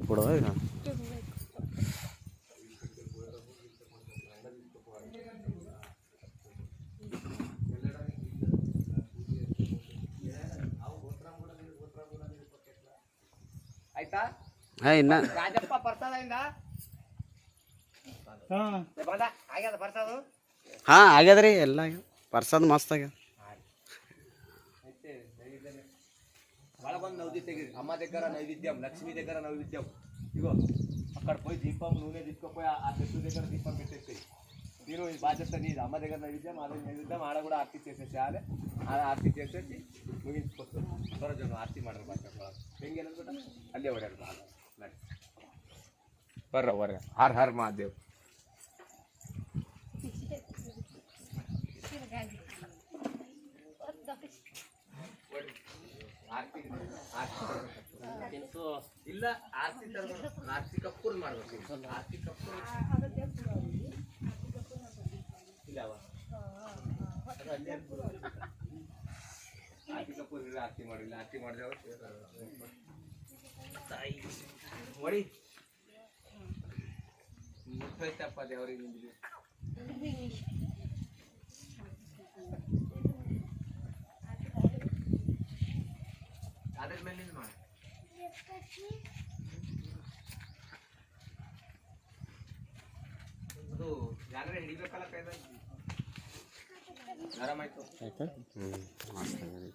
ಕೊಡುವ ಈಗ ಆಯ್ತಾ ಇನ್ನ ರಾಜಪ್ಪ ಪ್ರಸಾದದಿಂದ ಬಂದ ಆಗ್ಯದ ಪ್ರಸಾದ ಹಾಂ ಆಗ್ಯದ್ರಿ ಎಲ್ಲ ಆಗ್ಯದ ಪ್ರಸಾದ ಮಸ್ತ್ ಆಗ್ಯದ ಭಾಳ ಬಂದು ನೈವೇದ್ಯ ತೆಗೀರಿ ಅಮ್ಮ దగ్గర నైవేద్యం లక్ష్మి దగ్గర నైవేద్యం ఇగో అక్కడ పోయి దీపం నూనె తీసుకుపోయి ఆ చెట్టు దగ్గర దీపం పెట్టేస్తాయి నేను ఈ బాధ్యత నీది అమ్మ దగ్గర నైవేద్యం ఆడ నైవేద్యం ఆడ కూడా ఆర్తి చేసేసేయాలి ఆడ ఆర్తి చేసేసి ముగించుకోవచ్చు త్వరజను ఆర్తి ಮಾಡ್ರಿ ಬಾಧ್ಯ ಹೆಂಗೆ ಅನ್ಬಿಟ್ಟ ಅಲ್ಲೇ ಹೊಡ್ಯಾರ ಭಾಳ ಬರ್ರ ಹರ್ ಹರ್ ಮಹಾದೇವ್ ಇಲ್ಲ ಆರ್ತಿ ಆರ್ತಿ ಕಪ್ಪೂರ್ ಮಾಡ್ಬೇಕು ಆರ್ತಿ ಕಪ್ಪೂರ್ ಇಲ್ಲ ಆರ್ತಿ ಕಪ್ಪೂರ್ ಇಲ್ಲ ಆರ್ತಿ ಮಾಡಿಲ್ಲ ಆರ್ತಿ ಮಾಡಿದವ ತಾಯಿ ನೋಡಿ ಮುಟ್ಟೋಯ್ತಪ್ಪ ದೇವರಿಗೆ ನಿಮಗೆ ಅದ್ರ ಮೇಲೆ ಮಾಡಿ ಅದು ಯಾರು ಹಿಡಿಬೇಕಲ್ಲ ಕೈದಾಗ ಆರಾಮಾಯ್ತು ಆಯ್ತಾ ಹ್ಞೂ ಮಸ್ತ್ ಆಗ್ಯದ